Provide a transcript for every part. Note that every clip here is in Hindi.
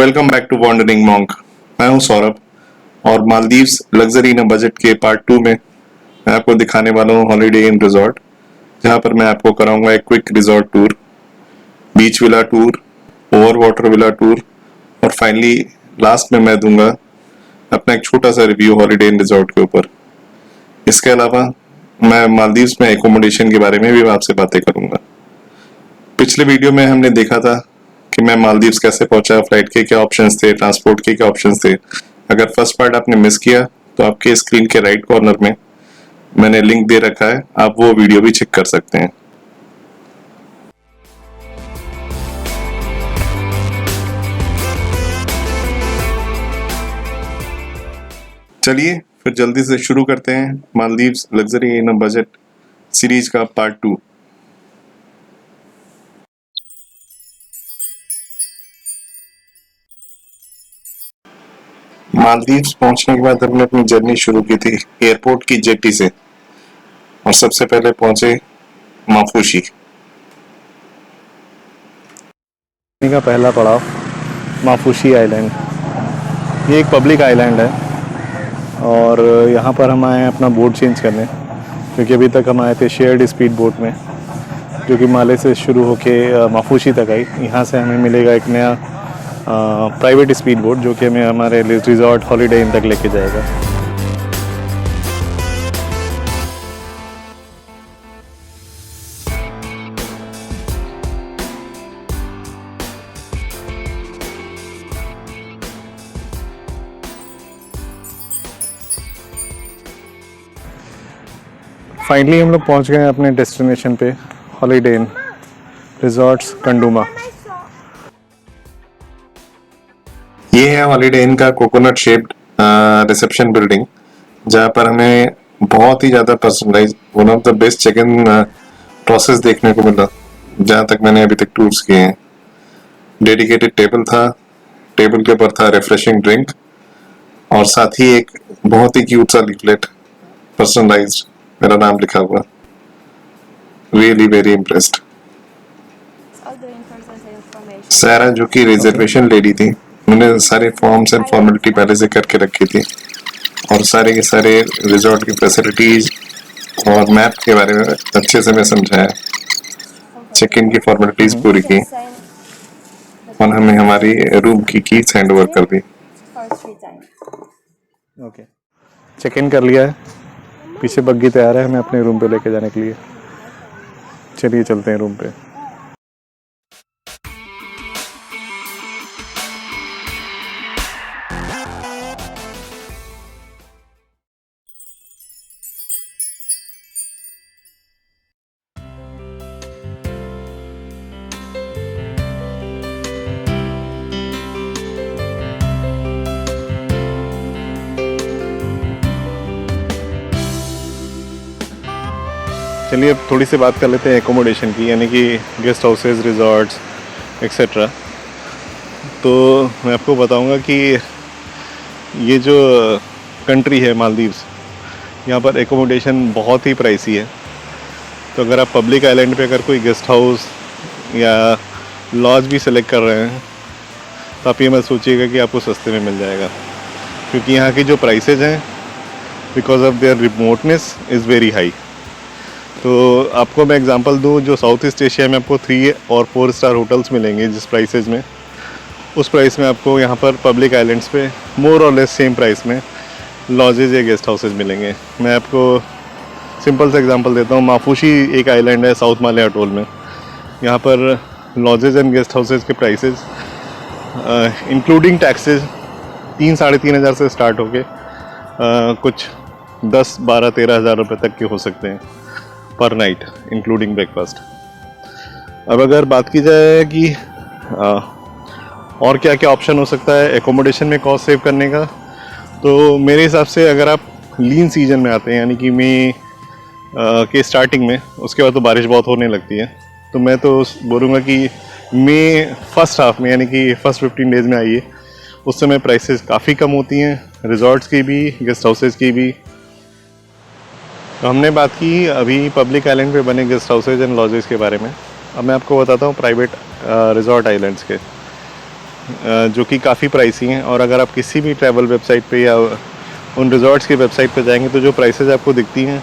Welcome back to wandering monk. मैं हूं सौरभ और मालदीव्स लग्जरी इन बजट के पार्ट 2 में मैं आपको दिखाने वाला हूं हॉलीडे इन रिजॉर्ट, जहां पर मैं आपको कराऊंगा एक quick resort tour, beach villa tour, over water villa tour और फाइनली लास्ट में मैं दूंगा अपना एक छोटा सा रिव्यू हॉलीडे इन रिजॉर्ट के ऊपर। इसके अलावा मैं मालदीव्स में एकोमोडेशन के बारे में भी आपसे बातें करूंगा। पिछले वीडियो में हमने देखा था कि मैं मालदीव्स कैसे पहुंचा, फ्लाइट के क्या ऑप्शंस थे, ट्रांसपोर्ट के क्या ऑप्शंस थे। अगर फर्स्ट पार्ट आपने मिस किया तो आपके स्क्रीन के राइट कॉर्नर में मैंने लिंक दे रखा है, आप वो वीडियो भी चेक कर सकते हैं। चलिए फिर जल्दी से शुरू करते हैं Maldives luxury in a budget series का पार्ट 2। मालदीव्स पहुंचने के बाद हमने अपनी जर्नी शुरू की थी एयरपोर्ट की जेटी से और सबसे पहले पहुंचे माफूशी। का पहला पड़ाव माफूशी आइलैंड। ये एक पब्लिक आइलैंड है और यहाँ पर हम आए हैं अपना बोट चेंज करने, क्योंकि अभी तक हम आए थे शेयर्ड स्पीड बोट में जो कि माले से शुरू होके माफूशी तक आई। यहाँ से हमें मिलेगा एक नया प्राइवेट स्पीड बोट जो कि हमें हमारे रिजॉर्ट हॉलीडे इन तक लेके जाएगा। फाइनली हम लोग पहुंच गए हैं अपने डेस्टिनेशन पे, हॉलीडे इन रिजॉर्ट्स कंडुमा। ये है हॉलीडे इन का कोकोनट शेप्ड रिसेप्शन बिल्डिंग, जहाँ पर हमें बहुत ही ज्यादा personalize one of the best check in process देखने को मिला जहाँ तक मैंने अभी तक टूर्स किए हैं। डेडिकेटेड टेबल था, टेबल के ऊपर था रिफ्रेशिंग ड्रिंक और साथ ही एक बहुत ही क्यूट सा लीफलेट पर्सनलाइज्ड, मेरा नाम लिखा हुआ। Really very impressed. सारा जो कि रिजर्वेशन लेडी थी, उन्होंने सारे फॉर्म्स एंड फॉर्मेलिटी पहले से करके रखी थी और सारे के सारे रिजॉर्ट की फैसिलिटीज और मैप के बारे में अच्छे से मैं समझाया, चेक इन की फॉर्मेलिटीज पूरी की और हमें हमारी रूम की कीज हैंड ओवर कर दी। ओके, चेक इन कर लिया है, पीछे बग्गी तैयार है हमें अपने रूम पे लेके जाने के लिए। चलिए चलते हैं रूम पे। चलिए अब थोड़ी सी बात कर लेते हैं एकोमोडेशन की, यानी कि गेस्ट हाउसेस, रिजॉर्ट्स एक्सेट्रा। तो मैं आपको बताऊंगा कि ये जो कंट्री है मालदीव्स, यहाँ पर एकोमोडेशन बहुत ही प्राइसी है। तो अगर आप पब्लिक आइलैंड पे अगर कोई गेस्ट हाउस या लॉज भी सेलेक्ट कर रहे हैं तो आप ये मत सोचिएगा कि आपको सस्ते में मिल जाएगा, क्योंकि यहाँ की जो प्राइसेज हैं because of their remoteness is very high. तो आपको मैं एग्जांपल दूँ, जो साउथ ईस्ट एशिया में आपको 3 और 4 स्टार होटल्स मिलेंगे जिस प्राइसेज में, उस प्राइस में आपको यहाँ पर पब्लिक आइलैंड्स पे मोर और लेस सेम प्राइस में लॉजेज या गेस्ट हाउसेज मिलेंगे। मैं आपको सिंपल सा एग्जांपल देता हूँ। माफूशी एक आइलैंड है साउथ माले अटोल में। यहाँ पर लॉजेज एंड गेस्ट हाउसेज के प्राइसेज इंक्लूडिंग टैक्सेज 3-3.5 हज़ार से स्टार्ट होके कुछ 10, 12, 13 हज़ार रुपये तक के हो सकते हैं पर नाइट इंक्लूडिंग ब्रेकफास्ट। अब अगर बात की जाए कि और क्या क्या ऑप्शन हो सकता है एकोमोडेशन में कॉस्ट सेव करने का, तो मेरे हिसाब से अगर आप लीन सीजन में आते हैं, यानी कि मई के स्टार्टिंग में, उसके बाद तो बारिश बहुत होने लगती है, तो मैं तो बोलूँगा कि मई फर्स्ट हाफ में, यानी कि फर्स्ट 15 डेज़ में आइए। उस समय प्राइसेस काफ़ी कम होती हैं, रिजॉर्ट्स की भी, गेस्ट हाउसेज की भी। तो हमने बात की अभी पब्लिक आइलैंड पे बने गेस्ट हाउसेज एंड लॉजेस के बारे में। अब मैं आपको बताता हूँ प्राइवेट रिजॉर्ट आइलैंड्स के। जो कि काफ़ी प्राइसी हैं। और अगर आप किसी भी ट्रैवल वेबसाइट पे या उन रिजॉर्ट्स की वेबसाइट पे जाएंगे तो जो प्राइसेस आपको दिखती हैं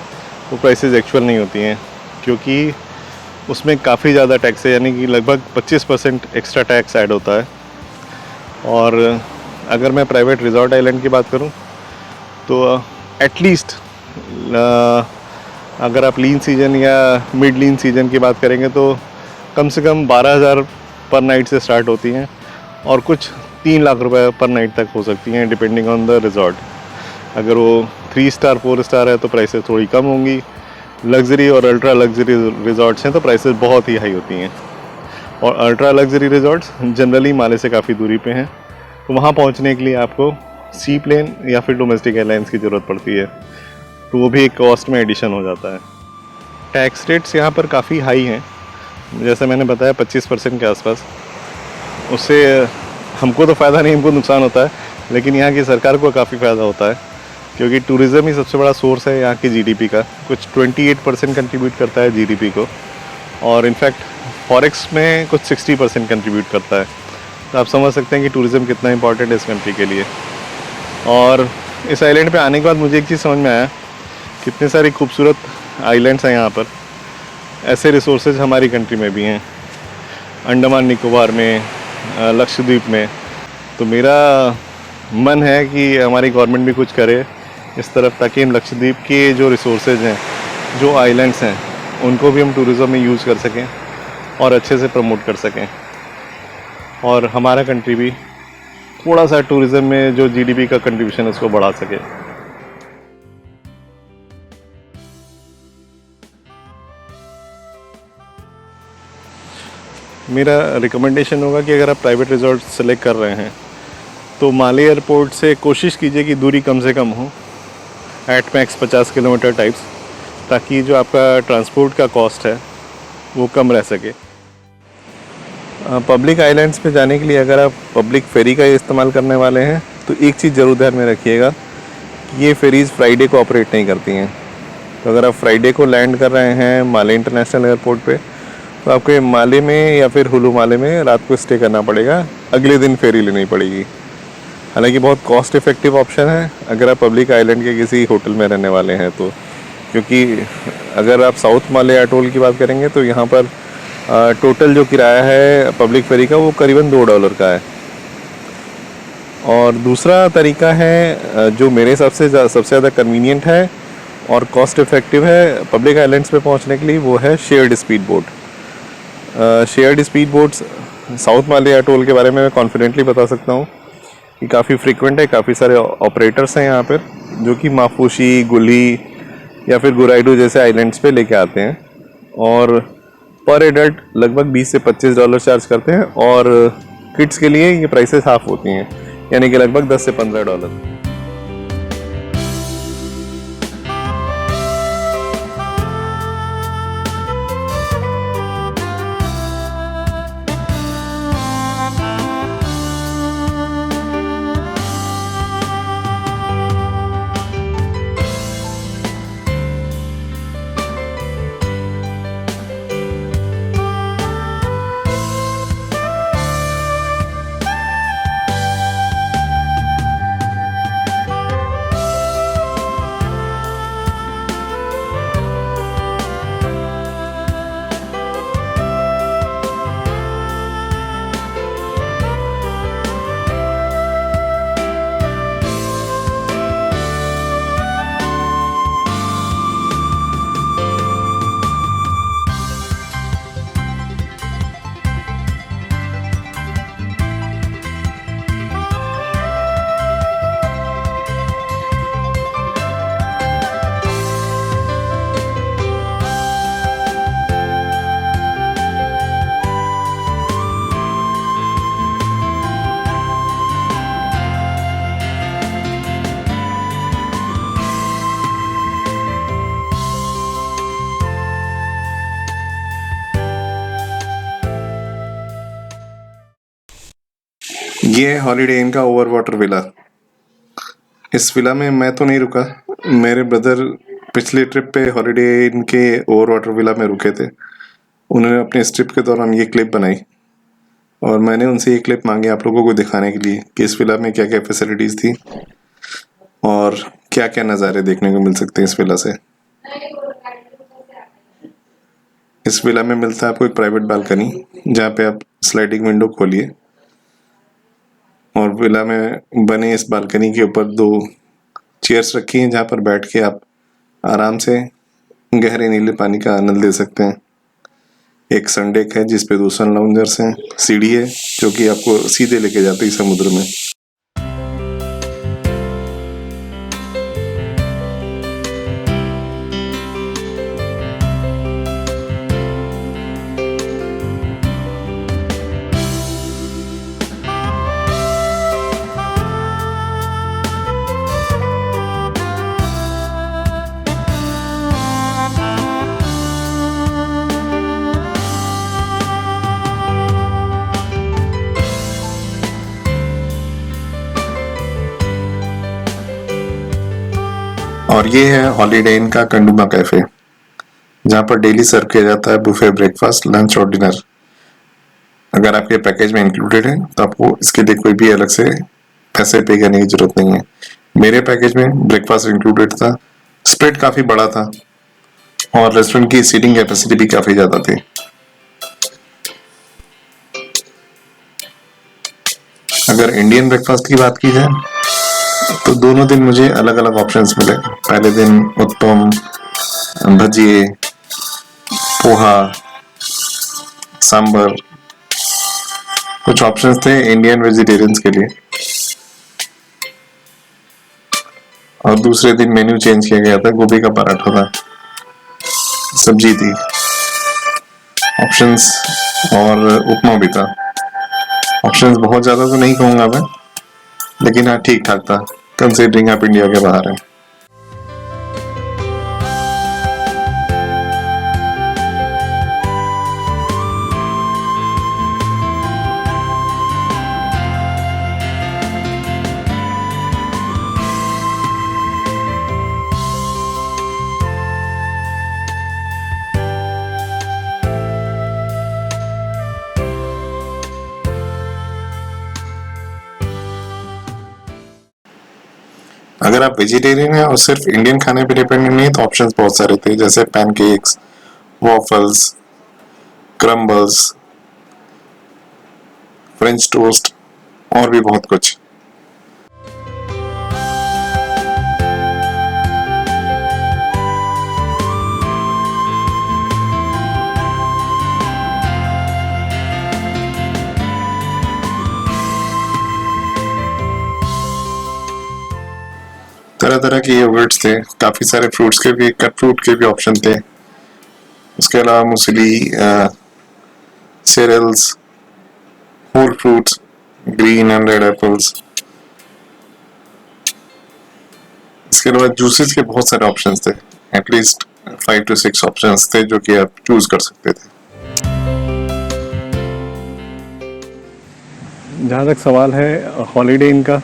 वो प्राइसेस एक्चुअल नहीं होती हैं, क्योंकि उसमें काफ़ी ज़्यादा टैक्स है, यानी कि लगभग 25% एक्स्ट्रा टैक्स ऐड होता है। और अगर मैं प्राइवेट रिजॉर्ट आइलैंड की बात करूं तो एटलीस्ट अगर आप लीन सीजन या मिड लीन सीजन की बात करेंगे तो कम से कम 12,000 पर नाइट से स्टार्ट होती हैं और कुछ 3 लाख रुपए पर नाइट तक हो सकती हैं, डिपेंडिंग ऑन द रिजॉर्ट। अगर वो 3 स्टार 4 स्टार है तो प्राइसेस थोड़ी कम होंगी। लग्जरी और अल्ट्रा लग्जरी रिजॉर्ट्स हैं तो प्राइसेस बहुत ही हाई होती हैं। और अल्ट्रा लग्जरी रिजॉर्ट्स जनरली माले से काफ़ी दूरी पे हैं, तो वहाँ पहुँचने के लिए आपको सी प्लेन या फिर डोमेस्टिक एयरलाइंस की ज़रूरत पड़ती है, तो वो भी एक कॉस्ट में एडिशन हो जाता है। टैक्स रेट्स यहाँ पर काफ़ी हाई हैं, जैसे मैंने बताया 25% के आसपास। उससे हमको तो फ़ायदा नहीं, हमको नुकसान होता है, लेकिन यहाँ की सरकार को काफ़ी फ़ायदा होता है, क्योंकि टूरिज़्म ही सबसे बड़ा सोर्स है यहाँ की जीडीपी का। कुछ 28% कंट्रीब्यूट करता है जीडीपी को, और इनफैक्ट फॉरेक्स में कुछ 60% कंट्रीब्यूट करता है। तो आप समझ सकते हैं कि टूरिज़्म कितना इंपॉर्टेंट है इस कंट्री के लिए। और इस आइलैंड पे आने के बाद मुझे एक चीज़ समझ में आया, कितने सारी खूबसूरत आइलैंड्स हैं यहाँ पर। ऐसे रिसोर्सेज हमारी कंट्री में भी हैं, अंडमान निकोबार में, लक्षद्वीप में। तो मेरा मन है कि हमारी गवर्नमेंट भी कुछ करे इस तरफ, ताकि हम लक्षद्वीप के जो रिसोर्सेज हैं, जो आइलैंड्स हैं, उनको भी हम टूरिज़्म में यूज़ कर सकें और अच्छे से प्रमोट कर सकें, और हमारा कंट्री भी थोड़ा सा टूरिज़्म में जो जीडीपी का कंट्रीब्यूशन है उसको बढ़ा सके। मेरा रिकमेंडेशन होगा कि अगर आप प्राइवेट रिजॉर्ट सेलेक्ट कर रहे हैं तो माले एयरपोर्ट से कोशिश कीजिए कि दूरी कम से कम हो, एट मैक्स 50 किलोमीटर टाइप्स, ताकि जो आपका ट्रांसपोर्ट का कॉस्ट है वो कम रह सके। पब्लिक आइलैंड्स पे जाने के लिए अगर आप पब्लिक फेरी का इस्तेमाल करने वाले हैं तो एक चीज़ ज़रूर ध्यान में रखिएगा कि ये फेरीज़ फ्राइडे को ऑपरेट नहीं करती हैं। तो अगर आप फ्राइडे को लैंड कर रहे हैं माले इंटरनेशनल एयरपोर्ट पे, तो आपको माले में या फिर हुलू माले में रात को स्टे करना पड़ेगा, अगले दिन फेरी लेनी पड़ेगी। हालांकि बहुत कॉस्ट इफ़ेक्टिव ऑप्शन है अगर आप पब्लिक आइलैंड के किसी होटल में रहने वाले हैं तो, क्योंकि अगर आप साउथ माले अटोल की बात करेंगे तो यहाँ पर टोटल जो किराया है पब्लिक फेरी का वो करीबन $2 का है। और दूसरा तरीका है जो मेरे हिसाब से सबसे ज़्यादा कन्वीनियंट है और कॉस्ट इफ़ेक्टिव है पब्लिक आइलैंड्स पे पहुंचने के लिए, वो है shared speed boat. Shared speed boats south Male atoll के बारे में मैं कॉन्फिडेंटली बता सकता हूँ कि काफ़ी फ्रीक्वेंट है, काफ़ी सारे ऑपरेटर्स हैं यहाँ पर जो कि माफूशी, गुली या फिर गुराइडो जैसे आइलैंड्स पे लेके आते हैं, और पर एडल्ट लगभग $20 से $25 चार्ज करते हैं, और किड्स के लिए ये प्राइसेस हाफ होती हैं, यानी कि लगभग $10 से $15। ये है हॉलीडे इन का ओवर वाटर विला। इस विला में मैं तो नहीं रुका, मेरे ब्रदर पिछले ट्रिप पे हॉलीडे इन के ओवर वाटर विला में रुके थे। उन्होंने अपने इस ट्रिप के दौरान ये क्लिप बनाई। और मैंने उनसे ये क्लिप मांगी आप लोगों को दिखाने के लिए कि इस विला में क्या क्या फैसिलिटीज़ थी और क्या क्या नज़ारे देखने को मिल सकते हैं इस विला से। इस विला में मिलता है आपको एक प्राइवेट बालकनी जहाँ पे आप स्लाइडिंग विंडो खोलिए और विला में बने इस बालकनी के ऊपर 2 चेयर्स रखी हैं जहाँ पर बैठ के आप आराम से गहरे नीले पानी का आनंद ले सकते हैं। एक सन डेक है जिस पे 2 सन लाउंजर्स हैं, सीढ़ी है जो कि आपको सीधे लेके जाती है समुद्र में। और ये है हॉलीडे इन का कंडुमा कैफे जहाँ पर डेली सर्व किया जाता है बुफे ब्रेकफास्ट, लंच और डिनर। अगर आपके पैकेज में इंक्लूडेड है तो आपको इसके लिए कोई भी अलग से पैसे पे करने की जरूरत नहीं है। मेरे पैकेज में ब्रेकफास्ट इंक्लूडेड था, स्प्रेड काफ़ी बड़ा था और रेस्टोरेंट की सीटिंग कैपेसिटी भी काफ़ी ज़्यादा थी। अगर इंडियन ब्रेकफास्ट की बात की जाए तो दोनों दिन मुझे अलग अलग ऑप्शंस मिले। पहले दिन उत्पम, भजिए, पोहा, सांबर, कुछ ऑप्शंस थे इंडियन वेजिटेरियंस के लिए। और दूसरे दिन मेन्यू चेंज किया गया था, गोभी का पराठा था, सब्जी थी, ऑप्शंस और उपमा भी था। ऑप्शंस बहुत ज़्यादा तो नहीं कहूँगा मैं, लेकिन हाँ ठीक ठाक था कंसिडरिंग आप इंडिया के बाहर हैं। अगर आप वेजिटेरियन हैं और सिर्फ इंडियन खाने पे डिपेंडेंट नहीं तो ऑप्शंस बहुत सारे थे, जैसे pancakes, waffles, crumbles, French toast और भी बहुत कुछ। तरह तरह के योगर्ट्स थे, काफ़ी सारे फ्रूट्स के भी, कट फ्रूट के भी ऑप्शन थे। उसके अलावा मूसली, cereals, whole fruits, green and red apples। इसके अलावा जूसेस के बहुत सारे ऑप्शंस थे, एटलीस्ट 5 to 6 ऑप्शंस थे जो कि आप चूज कर सकते थे। जहाँ तक सवाल है हॉलीडे इन का,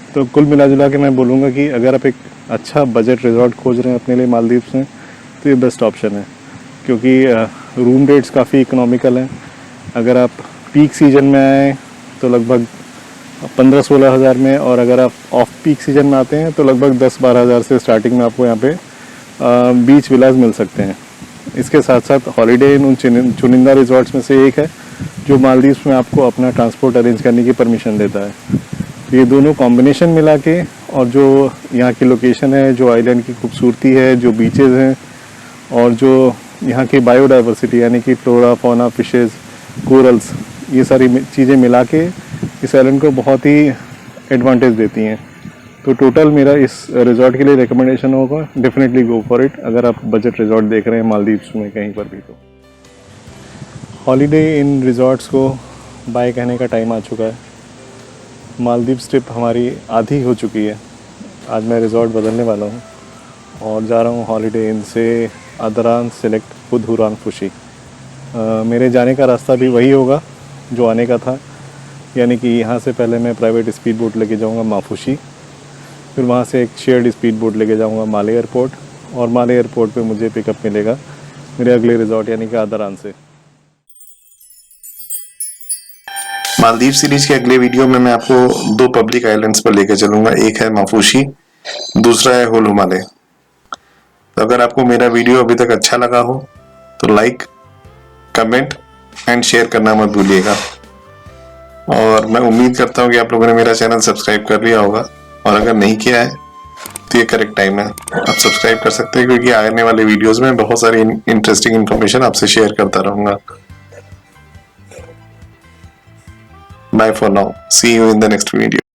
तो कुल मिला जुला के मैं बोलूँगा कि अगर आप एक अच्छा बजट रिजॉर्ट खोज रहे हैं अपने लिए मालदीव्स में तो ये बेस्ट ऑप्शन है, क्योंकि रूम रेट्स काफ़ी इकोनॉमिकल हैं। अगर आप पीक सीजन में आए तो लगभग 15-16 हज़ार में, और अगर आप ऑफ पीक सीजन में आते हैं तो लगभग 10-12 हज़ार से स्टार्टिंग में आपको यहाँ पे बीच विलाज मिल सकते हैं। इसके साथ साथ हॉलीडे इन उन चुनिंदा रिजॉर्ट्स में से एक है जो मालदीव्स में आपको अपना ट्रांसपोर्ट अरेंज करने की परमिशन देता है। ये दोनों कॉम्बिनेशन मिला के, और जो यहाँ की लोकेशन है, जो आइलैंड की खूबसूरती है, जो बीचेस हैं, और जो यहाँ की बायोडाइवर्सिटी यानी कि फ्लोरा, फौना, फिशेस, कोरल्स, ये सारी चीज़ें मिला के इस आइलैंड को बहुत ही एडवांटेज देती हैं। तो टोटल मेरा इस रिजॉर्ट के लिए रिकमेंडेशन होगा, डेफिनेटली गो फॉर इट अगर आप बजट रिजॉर्ट देख रहे हैं मालदीव्स में कहीं पर भी। तो हॉलीडे इन रिजॉर्ट्स को बाय कहने का टाइम आ चुका है। मालदीव्स ट्रिप हमारी आधी हो चुकी है। आज मैं रिज़ॉर्ट बदलने वाला हूँ और जा रहा हूँ हॉलीडे इन से आदरान सेलेक्ट पुधुरान फुशी। मेरे जाने का रास्ता भी वही होगा जो आने का था, यानी कि यहाँ से पहले मैं प्राइवेट स्पीड बोट लेके जाऊँगा माफुशी, फिर वहाँ से एक शेयर्ड स्पीड बोट लेके जाऊँगा माले एयरपोर्ट, और माले एयरपोर्ट पे मुझे पिकअप मिलेगा मेरे अगले रिज़ॉर्ट यानी कि आदरान से। मालदीव सीरीज के अगले वीडियो में मैं आपको 2 पब्लिक आइलैंड्स पर लेकर चलूंगा, एक है माफूशी, दूसरा है होल हिमालय। तो अगर आपको मेरा वीडियो अभी तक अच्छा लगा हो तो लाइक, कमेंट एंड शेयर करना मत भूलिएगा। और मैं उम्मीद करता हूँ कि आप लोगों ने मेरा चैनल सब्सक्राइब कर लिया होगा, और अगर नहीं किया है तो ये करेक्ट टाइम है, आप सब्सक्राइब कर सकते हैं, क्योंकि आने वाले वीडियोस में बहुत सारी इंटरेस्टिंग इन्फॉर्मेशन आपसे शेयर करता रहूंगा। Bye for now, see you in the next video.